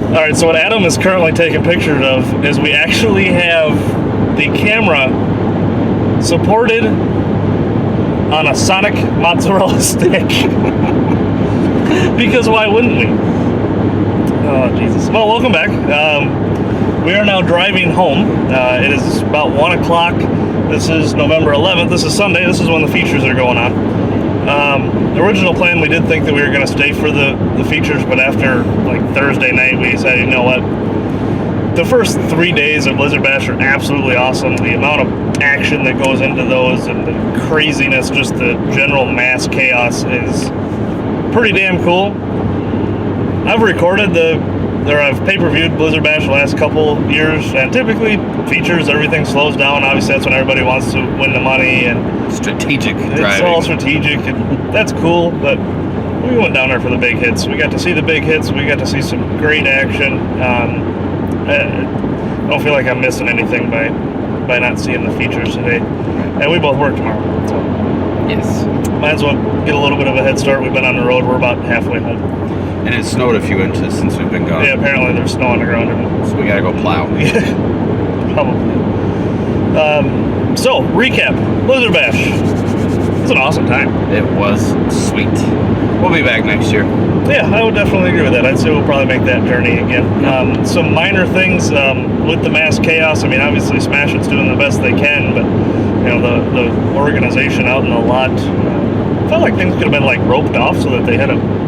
All right, so what Adam is currently taking pictures of is we actually have the camera supported on a Sonic mozzarella stick. Because why wouldn't we? Oh, Jesus. Well, welcome back. We are now driving home. It is about 1 o'clock. This is November 11th. This is Sunday. This is when the features are going on. The original plan, we did think that we were going to stay for the features, but after like Thursday night, we decided, you know what? The first 3 days of Blizzard Bash are absolutely awesome. The amount of action that goes into those and the craziness, just the general mass chaos is pretty damn cool. I've recorded I've pay-per-viewed Blizzard Bash the last couple years, and typically features, everything slows down. Obviously, that's when everybody wants to win the money and strategic driving. It's all strategic, and that's cool. But we went down there for the big hits. We got to see the big hits. We got to see some great action. I don't feel like I'm missing anything by not seeing the features today. And we both work tomorrow, so yes, might as well get a little bit of a head start. We've been on the road. We're about halfway home. And it snowed a few inches since we've been gone. Yeah, apparently there's snow on the ground. So we gotta go plow. Yeah, probably. So, recap. Blizzard Bash. It's an awesome time. It was sweet. We'll be back next year. Yeah, I would definitely agree with that. I'd say we'll probably make that journey again. Some minor things with the mass chaos. I mean, obviously Smash It's doing the best they can, but you know the organization out in the lot felt like things could have been like roped off so that they had a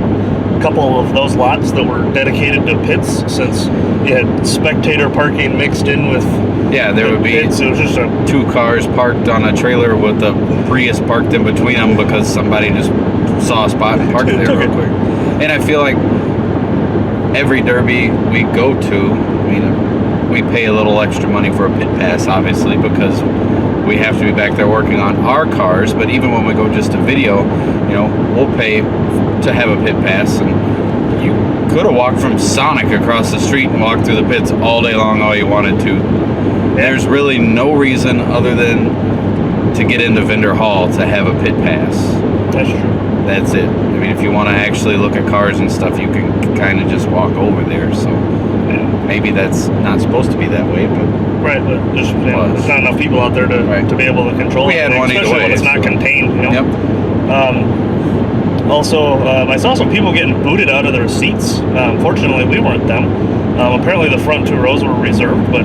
couple of those lots that were dedicated to pits, since you had spectator parking mixed in with there would be pits. It was just two cars parked on a trailer with the Prius parked in between them because somebody just saw a spot and parked there real quick. And I feel like every derby we go to, I mean, we pay a little extra money for a pit pass, obviously, because we have to be back there working on our cars. But even when we go just to video, you know, we'll pay to have a pit pass, and you could have walked from Sonic across the street and walked through the pits all day long all you wanted to. There's really no reason other than to get into Vendor Hall to have a pit pass. That's true. That's it. I mean, if you want to actually look at cars and stuff, you can kind of just walk over there. So maybe that's not supposed to be that way, but right. But just there's not enough people out there to be able to control we it, had one especially way, when it's not contained. You know? Yep. Also, I saw some people getting booted out of their seats. Fortunately, we weren't them. Apparently, the front 2 rows were reserved, but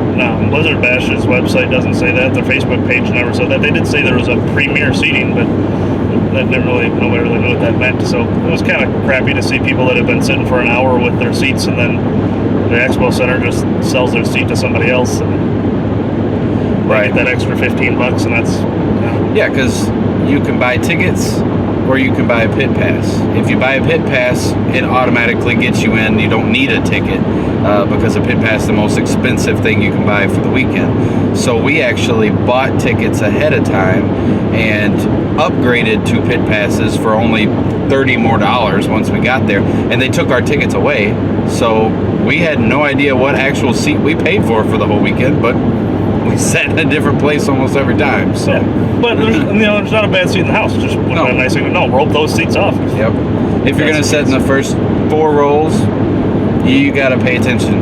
Blizzard Bash's website doesn't say that. Their Facebook page never said that. They did say there was a premier seating, but nobody really knew what that meant. So it was kind of crappy to see people that have been sitting for an hour with their seats, and then the Expo Center just sells their seat to somebody else, and they get that extra $15, and that's yeah, because you can buy tickets or you can buy a pit pass. If you buy a pit pass, it automatically gets you in. You don't need a ticket because a pit pass is the most expensive thing you can buy for the weekend. So we actually bought tickets ahead of time and upgraded to pit passes for only $30 more once we got there, and they took our tickets away. So we had no idea what actual seat we paid for the whole weekend, but we sat in a different place almost every time. So, but there's not a bad seat in the house. Just would have been nice thing to rope those seats off. Yep. If you're gonna sit in the first 4 rows, you gotta pay attention.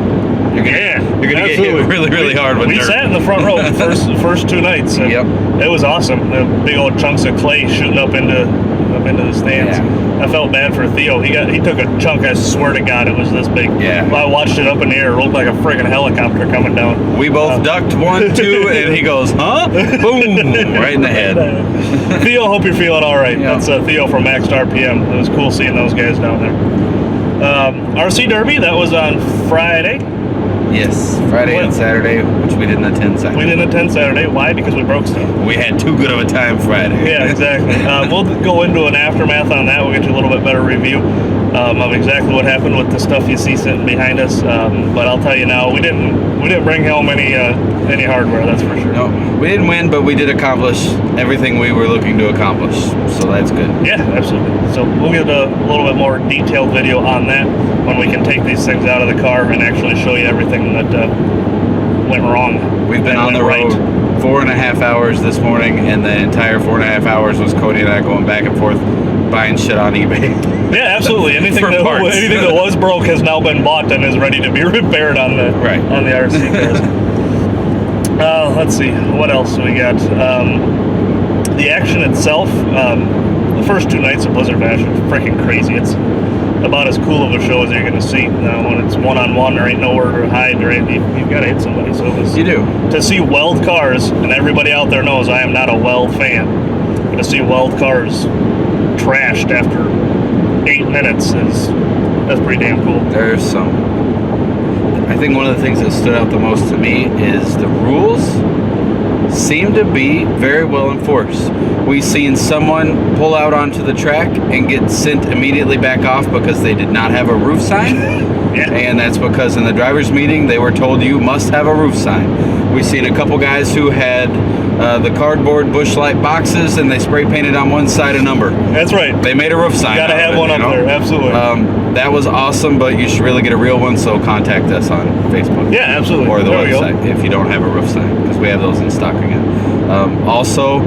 You're gonna get hit really, really hard with dirt. We sat in the front row the first 2 nights. And it was awesome. The big old chunks of clay shooting up into the stands. Yeah. I felt bad for Theo. He took a chunk. I swear to God, it was this big. Yeah. I watched it up in the air. It looked like a friggin' helicopter coming down. We both ducked 1, 2, and he goes, huh? Boom! Right in the head. Theo, hope you're feeling all right. That's Theo from Max RPM. It was cool seeing those guys down there. RC Derby, that was on Friday. Yes, Friday and Saturday, which we didn't attend Saturday. We didn't attend Saturday. Why? Because we broke stuff. We had too good of a time Friday. Yeah, exactly. We'll go into an aftermath on that. We'll get you a little bit better review of exactly what happened with the stuff you see sitting behind us. But I'll tell you now, we didn't bring home any hardware. That's for sure. No, we didn't win, but we did accomplish everything we were looking to accomplish. So that's good. Yeah, absolutely. So we'll get a little bit more detailed video on that when we can take these things out of the car and actually show you everything that went wrong. We've been on the road 4.5 hours this morning, and the entire 4.5 hours was Cody and I going back and forth buying shit on eBay. Yeah, absolutely. Anything For that parts. was broke has now been bought and is ready to be repaired on the Right. on the RC cars. Let's see, what else we got? The action itself, the first 2 nights of Blizzard Bash are freaking crazy. It's about as cool of a show as you're going to see. When it's one-on-one, there ain't nowhere to hide. You've got to hit somebody. So it was, You do. to see Weld cars, and everybody out there knows I am not a Weld fan, but to see Weld cars trashed after 8 minutes that's pretty damn cool. There's some. I think one of the things that stood out the most to me is the rules seem to be very well enforced. We've seen someone pull out onto the track and get sent immediately back off because they did not have a roof sign. Yeah. And that's because in the driver's meeting they were told you must have a roof sign. We've seen a couple guys who had the cardboard Busch Light boxes and they spray painted on one side a number. That's right. They made a roof sign. Got to out of have it, one you up know? there. Absolutely. That was awesome, but you should really get a real one, so contact us on Facebook. Yeah, absolutely. Or the There we go. website if you don't have a roof sign, because we have those in stock again. Also,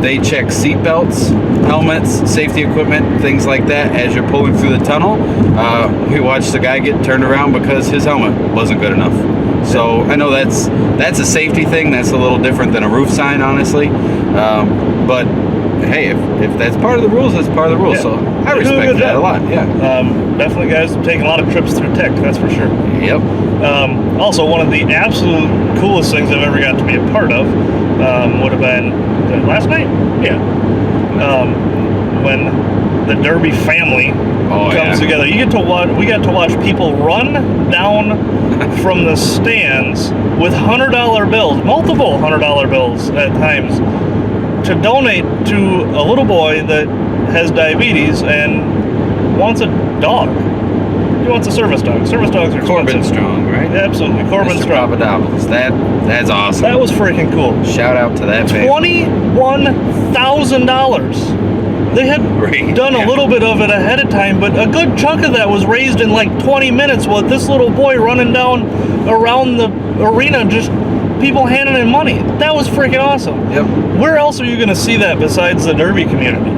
they check seat belts, helmets, safety equipment, things like that as you're pulling through the tunnel. We watched the guy get turned around because his helmet wasn't good enough. So I know that's a safety thing. That's a little different than a roof sign, honestly. But hey, if that's part of the rules, that's part of the rules. Yeah. So I They do a respect good that a job. lot. Yeah. Definitely, guys, taking a lot of trips through tech, that's for sure. Yep. Also, one of the absolute coolest things I've ever got to be a part of would have been last night. Yeah. When the Derby family comes together, you get to watch. We got to watch people run down from the stands with $100 bills, multiple $100 bills at times, to donate to a little boy that has diabetes and wants a dog. He wants a service dog. Service dogs are Corbin expensive. Strong, right? Absolutely, Corbin Mr. Strong. Papadopoulos. That's awesome. That was freaking cool. Shout out to that family. $21,000. They had Great. done a little bit of it ahead of time, but a good chunk of that was raised in like 20 minutes with this little boy running down around the arena, just people handing in money. That was freaking awesome. Yep. Where else are you going to see that besides the Derby community?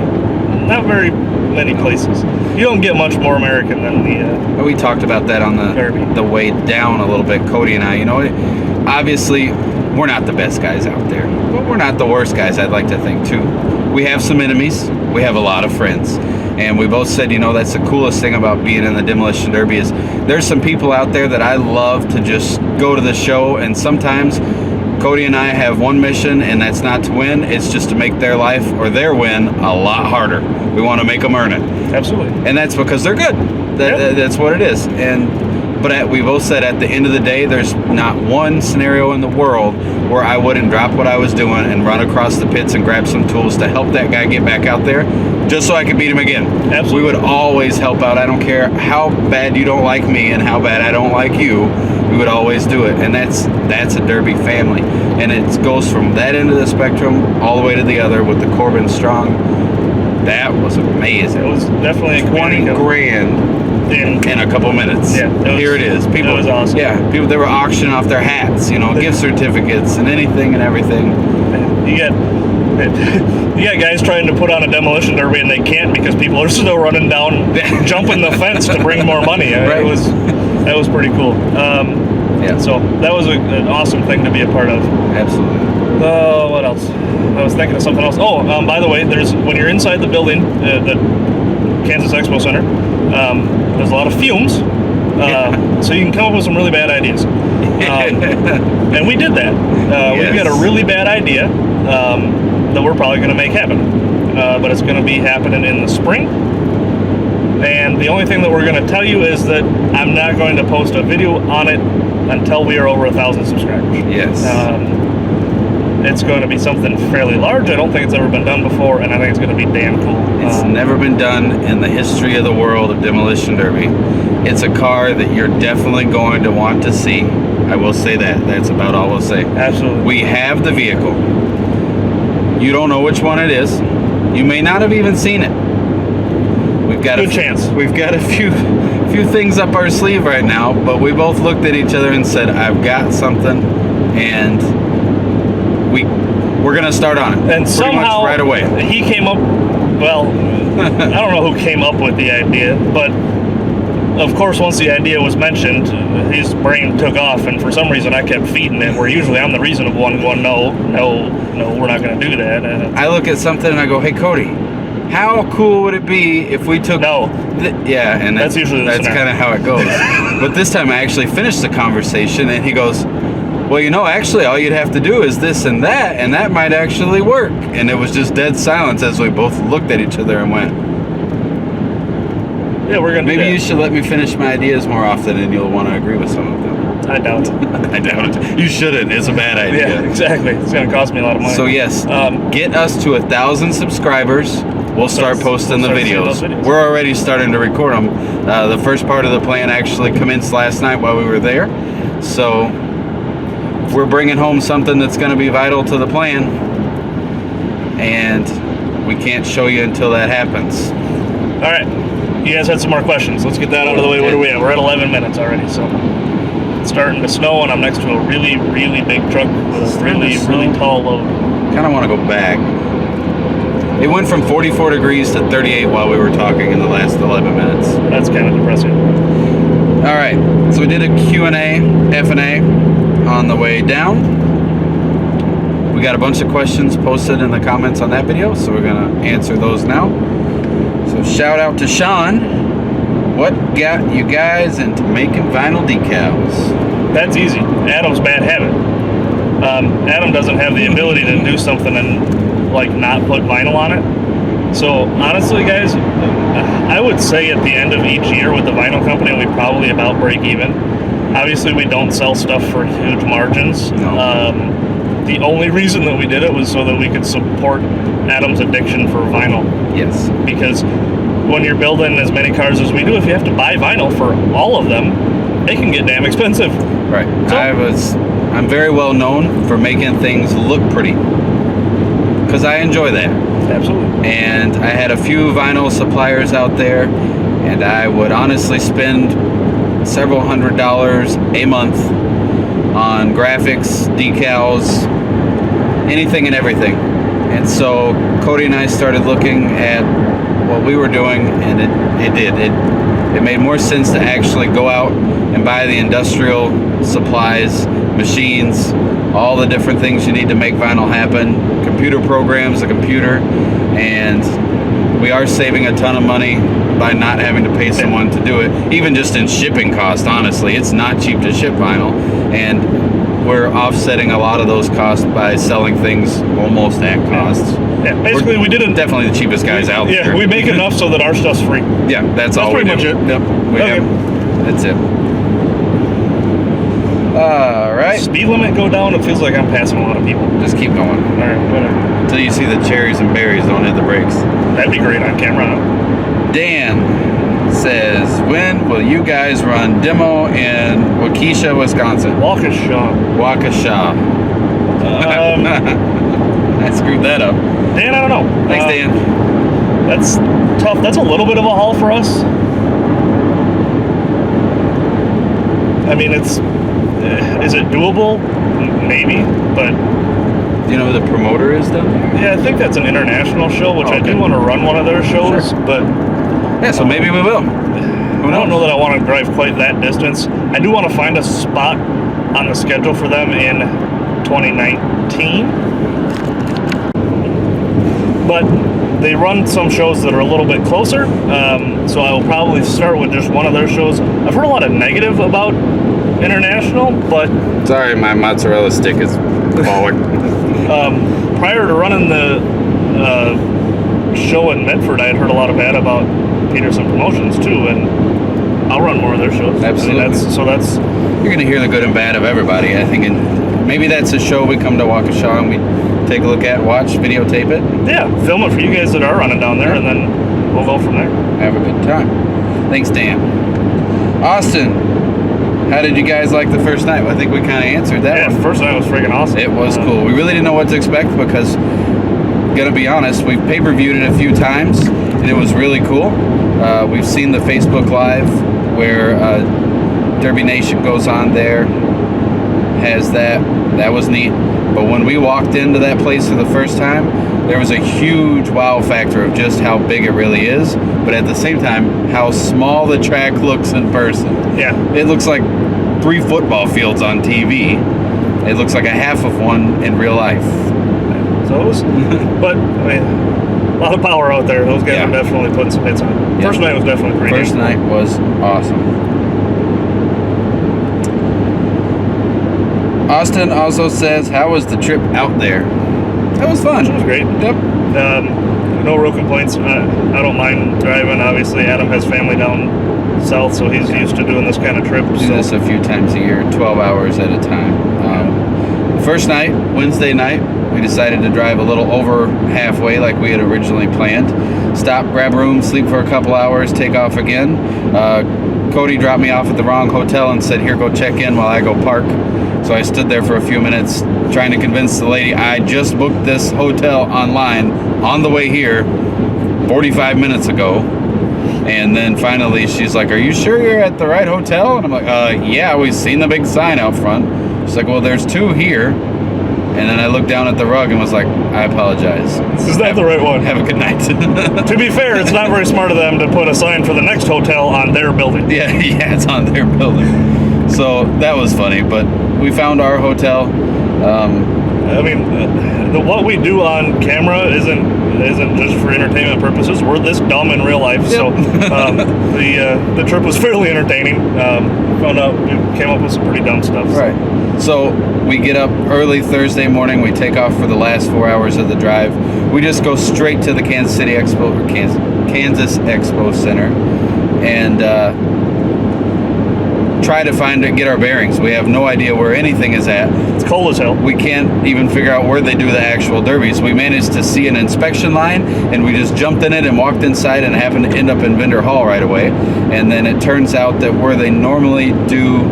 Not very many places. You don't get much more American than the We talked about that on Derby. the way down a little bit, Cody and I. You know, obviously, we're not the best guys out there, but we're not the worst guys, I'd like to think, too. We have some enemies. We have a lot of friends. And we both said, you know, that's the coolest thing about being in the Demolition Derby is there's some people out there that I love to just go to the show, and sometimes Cody and I have one mission, and that's not to win. It's just to make their life or their win a lot harder. We want to make them earn it. Absolutely. And that's because they're good. That's what it is. But we both said at the end of the day, there's not one scenario in the world where I wouldn't drop what I was doing and run across the pits and grab some tools to help that guy get back out there, just so I could beat him again. Absolutely. We would always help out. I don't care how bad you don't like me and how bad I don't like you. We would always do it. And that's a Derby family. And it goes from that end of the spectrum all the way to the other with the Corbin Strong. That was amazing. It was definitely a 20 community grand in a couple minutes. Yeah, Here it is. People, that was awesome. Yeah, people, they were auctioning off their hats, you know, gift certificates and anything and everything. You got guys trying to put on a demolition derby and they can't because people are still running down, jumping the fence to bring more money. Right. That was pretty cool. Yeah. So that was an awesome thing to be a part of. Absolutely. What else? I was thinking of something else. Oh, by the way, when you're inside the building, the Kansas Expo Center, there's a lot of fumes. So you can come up with some really bad ideas. And we did that. We've got a really bad idea that we're probably going to make happen. But it's going to be happening in the spring. And the only thing that we're going to tell you is that I'm not going to post a video on it until we are over 1,000 subscribers. Yes. It's going to be something fairly large. I don't think it's ever been done before, and I think it's going to be damn cool. It's never been done in the history of the world of Demolition Derby. It's a car that you're definitely going to want to see. I will say that. That's about all we'll say. Absolutely. We have the vehicle. You don't know which one it is. You may not have even seen it. We've got Good chance. We've got a few things up our sleeve right now, but we both looked at each other and said, "I've got something," and we're gonna start on it. And pretty somehow much right away. he came up. Well, I don't know who came up with the idea, but of course, once the idea was mentioned, his brain took off, and for some reason I kept feeding it, where usually I'm the reason of one going, no, we're not going to do that. And I look at something and I go, hey, Cody, how cool would it be if we took... No. Yeah, and That's usually the that's scenario. kind of how it goes. But this time I actually finished the conversation, and he goes, well, actually all you'd have to do is this and that might actually work. And it was just dead silence as we both looked at each other and went, yeah, we're going to do maybe that. you should let me finish my ideas more often and you'll want to agree with some of them. I doubt it. I doubt it. You shouldn't. It's a bad idea. Yeah, exactly. It's going to cost me a lot of money. So yes, get us to 1,000 subscribers. We'll start posting the we'll start seeing videos. those videos. We're already starting to record them. The first part of the plan actually commenced last night while we were there. So we're bringing home something that's going to be vital to the plan, and we can't show you until that happens. All right. You guys had some more questions. Let's get that out of the way. What are we at? We're at 11 minutes already, so it's starting to snow, and I'm next to a really, really big truck with a really, really tall load. Kind of want to go back. It went from 44 degrees to 38 while we were talking in the last 11 minutes. That's kind of depressing. All right, so we did a Q&A, F&A on the way down. We got a bunch of questions posted in the comments on that video, so we're gonna answer those now. So shout out to Sean. What got you guys into making vinyl decals? That's easy. Adam's bad habit. Adam doesn't have the ability to do something and not put vinyl on it. So honestly, guys, I would say at the end of each year with the vinyl company, we probably about break even. Obviously, we don't sell stuff for huge margins. No. The only reason that we did it was so that we could support Adam's addiction for vinyl. Yes. Because when you're building as many cars as we do, if you have to buy vinyl for all of them, it can get damn expensive. Right. So- I'm very well known for making things look pretty, because I enjoy that. Absolutely. And I had a few vinyl suppliers out there, and I would honestly spend several $100s a month on graphics, decals, anything and everything. And so Cody and I started looking at what we were doing, and it made more sense to actually go out and buy the industrial supplies, machines, all the different things you need to make vinyl happen, computer programs, a computer, and we are saving a ton of money by not having to pay someone to do it, even just in shipping cost. Honestly, it's not cheap to ship vinyl, and we're offsetting a lot of those costs by selling things almost at cost. Yeah, basically we didn't. Definitely the cheapest guys out there. Yeah, we make enough so that our stuff's free. Yeah, that's all we pretty do. much it. Yep, we Okay. have. That's it. All right, Speed limit go down. It feels like I'm passing a lot of people. just keep going All right, whatever. until you see the cherries and berries. Don't hit the brakes. That'd be great on camera. Dan says, when will you guys run demo in Waukesha, Wisconsin? Waukesha. Waukesha. I screwed that up. Dan, I don't know. Thanks, Dan. That's tough. That's a little bit of a haul for us. I mean, is it doable? Maybe, but Do you know who the promoter is down there? yeah, I think that's an international show, which I Okay. do want to run one of their shows, but Yeah, so maybe we will. I don't know that I want to drive quite that distance. I do want to find a spot on the schedule for them in 2019. But they run some shows that are a little bit closer, so I will probably start with just one of their shows. I've heard a lot of negative about International, but Sorry, my mozzarella stick is falling. prior to running the show in Medford, I had heard a lot of bad about Peterson Promotions too, and I'll run more of their shows. Absolutely. I mean, that's You're gonna hear the good and bad of everybody. I think maybe that's a show we come to Waukesha and we take a look at, watch, videotape it, yeah, film it for you guys that are running down there, and then we'll go from there. have a good time. Thanks, Dan. Austin, how did you guys like the first night? I think we kind of answered that Yeah, one. first night was freaking awesome. It was cool. We really didn't know what to expect because, gonna be honest, we've pay-per-viewed it a few times and it was really cool. We've seen the Facebook Live where Derby Nation goes on there, has that. That was neat. But when we walked into that place for the first time, there was a huge wow factor of just how big it really is, but at the same time, how small the track looks in person. Yeah. It looks like 3 football fields on TV. It looks like a half of one in real life. So it was, but I mean, a lot of power out there. Those guys Yeah. are definitely putting some hits on it. Yeah. First night was definitely pretty First neat. night was awesome. Austin also says, how was the trip out there? That was fun. It was great. Yep. No real complaints. I don't mind driving. Obviously, Adam has family down south, so he's used to doing this kind of trip. Do So this a few times a year, 12 hours at a time. First night, Wednesday night, we decided to drive a little over halfway like we had originally planned. Stop, grab a room, sleep for a couple hours, take off again. Cody dropped me off at the wrong hotel and said, here, go check in while I go park. So I stood there for a few minutes trying to convince the lady I just booked this hotel online on the way here 45 minutes ago. And then finally she's like, are you sure you're at the right hotel? And I'm like, yeah, we've seen the big sign out front. She's like, well, there's 2 here. And then I looked down at the rug and was like, I apologize. this is not the right one. Have a good night. To be fair, it's not very smart of them to put a sign for the next hotel on their building. Yeah, it's on their building. So that was funny, but we found our hotel. I mean, what we do on camera isn't just for entertainment purposes. We're this dumb in real life, so the trip was fairly entertaining. Found out we came up with some pretty dumb stuff. So. Right. So we get up early Thursday morning. We take off for the last 4 hours of the drive. We just go straight to the Kansas City Expo or Kansas Expo Center, and try to find it, get our bearings. We have no idea where anything is at. It's cold as hell. We can't even figure out where they do the actual derbies. We managed to see an inspection line, and we just jumped in it and walked inside and happened to end up in Vendor Hall right away. And then it turns out that where they normally do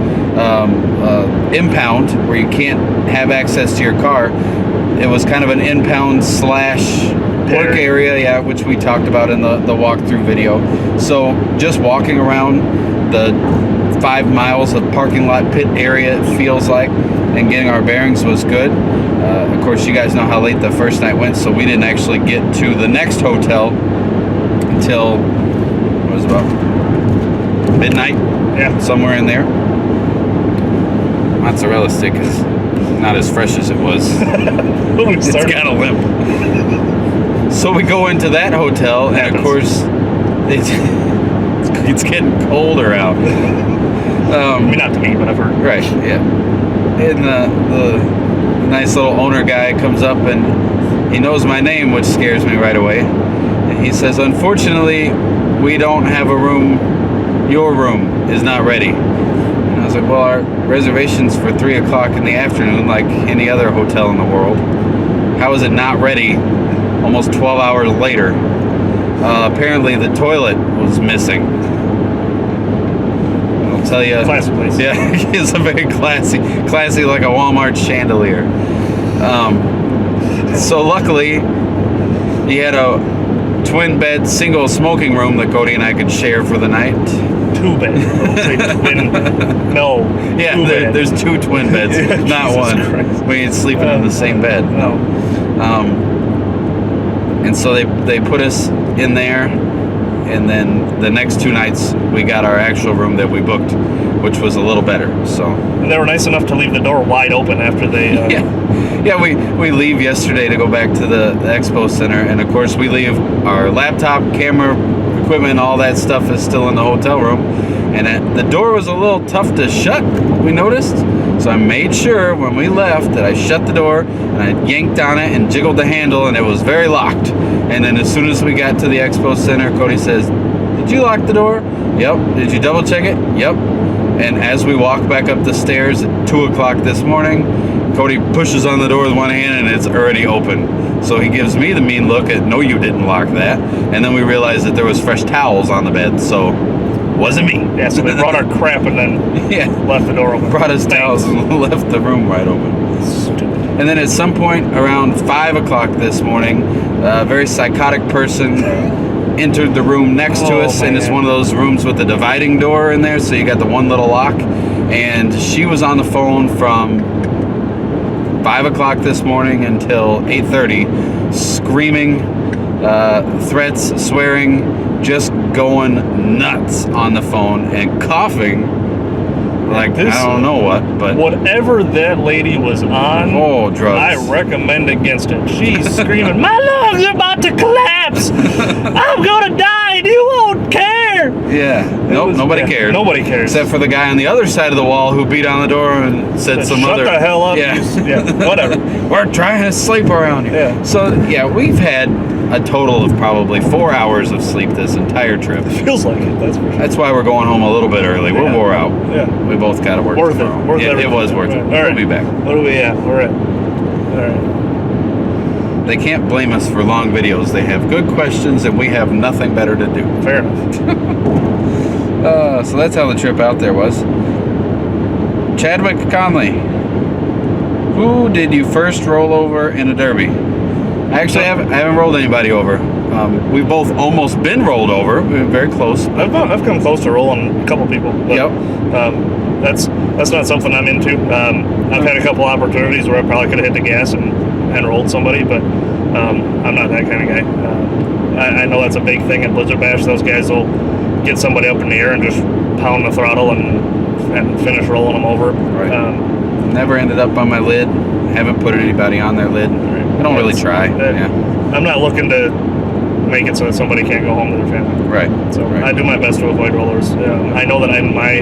impound, where you can't have access to your car, it was kind of an impound slash work area, which we talked about in the walkthrough video. So just walking around the 5 miles of parking lot pit area, it feels like, and getting our bearings was good. Of course, you guys know how late the first night went, so we didn't actually get to the next hotel until it was about midnight, somewhere in there. Mozzarella stick is not as fresh as it was. It's got a limp. So we go into that hotel, and of course, it's getting colder out. I mean, not to me, but I've heard. Right, yeah. And the nice little owner guy comes up, and he knows my name, which scares me right away. And he says, unfortunately, we don't have a room. Your room is not ready. And I was like, well, our reservation's for 3 o'clock in the afternoon, like any other hotel in the world. How is it not ready almost 12 hours later? Apparently the toilet was missing. I'll tell you. Classy place. Yeah, it's a very classy like a Walmart chandelier. So luckily, he had a twin bed, single smoking room that Cody and I could share for the night. 2 bed. Say twin. No. Yeah, 2 bed. there's 2 twin beds, not Jesus one. Christ. We ain't sleeping in the same bed. No. And so they put us in there, and then the next 2 nights we got our actual room that we booked, which was a little better. So. And they were nice enough to leave the door wide open after they. Yeah, we leave yesterday to go back to the expo center, and of course we leave our laptop, camera, equipment, all that stuff is still in the hotel room, and the door was a little tough to shut, we noticed. So I made sure when we left that I shut the door and I yanked on it and jiggled the handle, and it was very locked. And then as soon as we got to the expo center, Cody says, did you lock the door? Yep. Did you double check it? Yep. And as we walk back up the stairs at 2 o'clock this morning, Cody pushes on the door with one hand and it's already open. So he gives me the mean look at, no, you didn't lock that. And then we realized that there was fresh towels on the bed, so wasn't me. Yeah, so they brought our crap and then left the door open. Brought us towels and left the room wide open. Stupid. And then at some point around 5 o'clock this morning, a very psychotic person entered the room next to us, and it's one of those rooms with the dividing door in there, so you got the one little lock. And she was on the phone from 5 o'clock this morning until 8:30, screaming, threats, swearing, just going nuts on the phone and coughing like This- I don't know what, but Whatever that lady was on, oh, drugs. I recommend against it. She's screaming, "My lungs are about to collapse! I'm gonna die, and you won't care!" Yeah, nope, nobody cared. Nobody cares. Except for the guy on the other side of the wall who beat on the door and said some Shut other. the hell up. Yeah, Yeah, whatever. We're trying to sleep around here. Yeah. So yeah, we've had a total of probably 4 hours of sleep this entire trip. Feels like it, that's for sure. That's why we're going home a little bit early. We're Yeah. wore out. Yeah. We both got to work Worth tomorrow. it. Worth Yeah, it everything. was worth it. All We'll right. be back. What are we at? We're at. All right. They can't blame us for long videos. They have good questions, and we have nothing better to do. Fair enough. So that's how the trip out there was. Chadwick Conley, who did you first roll over in a derby? I haven't rolled anybody over. We've both almost been rolled over. We've been very close. I've come close to rolling a couple people. But, Yep. That's not something I'm into. I've had a couple opportunities where I probably could have hit the gas and rolled somebody, but I'm not that kind of guy. I know that's a big thing in Blizzard Bash. Those guys will get somebody up in the air and just pound the throttle and finish rolling them over. Right. Never ended up on my lid. Haven't put anybody on their lid. I don't really try. Yeah. I'm not looking to make it so that somebody can't go home to their family. Right. So Right. I do my best to avoid rollers. I know that in my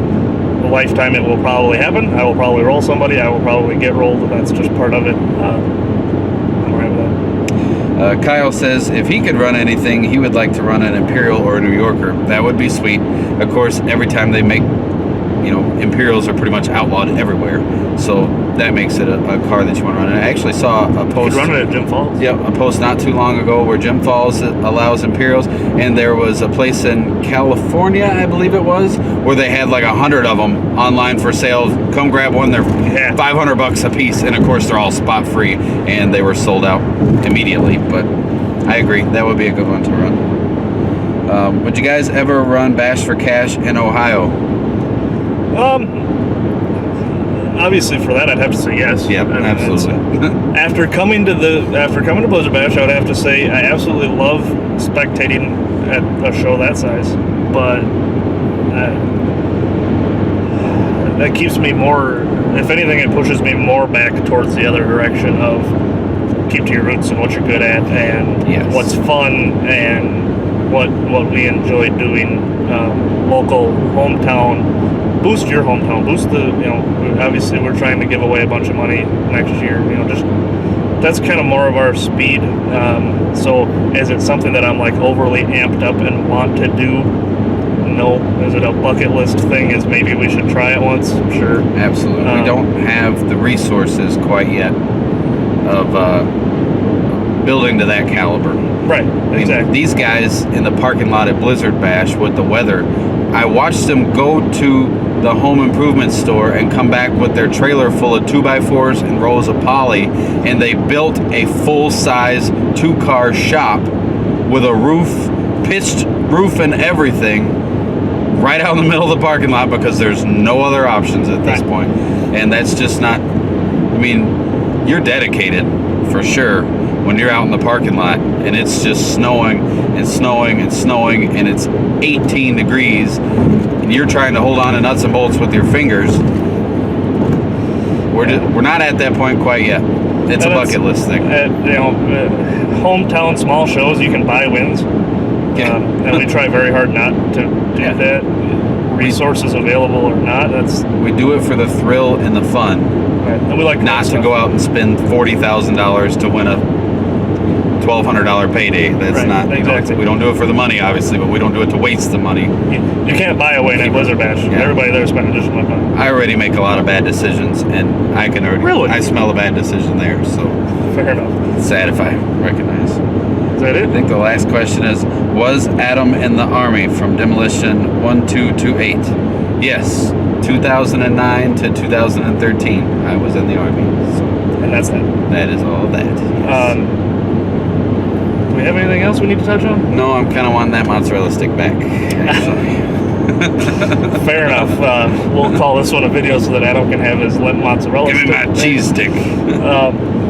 lifetime it will probably happen. I will probably roll somebody. I will probably get rolled. That's just part of it. I'm all right with that. Kyle says if he could run anything, he would like to run an Imperial or a New Yorker. That would be sweet. Of course, every time they make, Imperials are pretty much outlawed everywhere. So that makes it a car that you want to run. And I actually saw a You post. run it at Jim Falls. Yep, a post not too long ago where Jim Falls allows Imperials, and there was a place in California, I believe it was, where they had like 100 of them online for sale. Come grab one; they're Yeah. $500 a piece, and of course they're all spot free, and they were sold out immediately. But I agree, that would be a good one to run. Would you guys ever run Bash for Cash in Ohio? Obviously, for that, I'd have to say yes. Yep, I mean, absolutely. After coming to Blizzard Bash, I would have to say I absolutely love spectating at a show that size, but that keeps me more. If anything, it pushes me more back towards the other direction of keep to your roots and what you're good at and Yes. what's fun and what we enjoy doing. Local hometown. Boost your hometown. Boost the, obviously we're trying to give away a bunch of money next year. Just that's kind of more of our speed. So is it something that I'm like overly amped up and want to do? No. Is it a bucket list thing? Is maybe we should try it once? Sure. Absolutely. We don't have the resources quite yet of building to that caliber. Right. I mean, Exactly. these guys in the parking lot at Blizzard Bash with the weather, I watched them go to the home improvement store and come back with their trailer full of 2x4s and rolls of poly, and they built a full-size 2-car shop with a roof, pitched roof and everything right out in the middle of the parking lot because there's no other options at this point. And that's just not, you're dedicated for sure when you're out in the parking lot and it's just snowing and snowing and snowing and it's 18 degrees and you're trying to hold on to nuts and bolts with your fingers. We're not at that point quite yet. It's a bucket list thing. At hometown small shows, you can buy wins. Yeah. And we try very hard not to do that. Resources available or not, We do it for the thrill and the fun, and we like not to go out and spend $40,000 to win a $1,200 payday. That's Right, not exactly. we don't do it for the money, obviously, but we don't do it to waste the money. You can't buy a win at Blizzard Bash. Yeah. Everybody there spending just as much money. I already make a lot of bad decisions, and I can already. Really? I smell a bad decision there, so Fair enough. it's sad if I recognize. Is that I it? think the last question is: was Adam in the Army from Demolition 1228? Yes, 2009 to 2013. I was in the Army, so And that's that. that is all that. Yes. Do we have anything else we need to touch on? No, I'm kind of wanting that mozzarella stick back. Actually. Fair enough. We'll call this one a video so that Adam can have his limp mozzarella Give me my stick. cheese stick.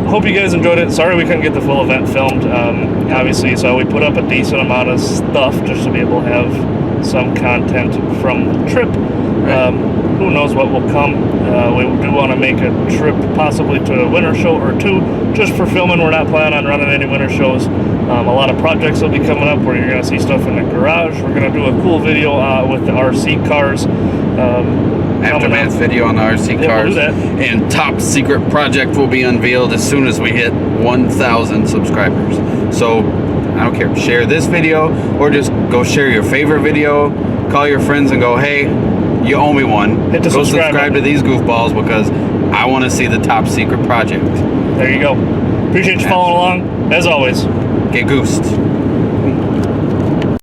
Hope you guys enjoyed it. Sorry we couldn't get the full event filmed. Obviously, so we put up a decent amount of stuff just to be able to have some content from the trip. Who knows what will come. We do want to make a trip possibly to a winter show or two just for filming. We're not planning on running any winter shows. A lot of projects will be coming up where you're going to see stuff in the garage. We're going to do a cool video with the RC cars. Aftermath video on the RC Yeah, cars. we'll do that. And top secret project will be unveiled as soon as we hit 1,000 subscribers. So I don't care. Share this video or just go share your favorite video. Call your friends and go, hey, you owe me one. Hit the go subscribe subscribe to button. these goofballs because I want to see the top secret project. There you go. Appreciate you following along. As always. Get goosed.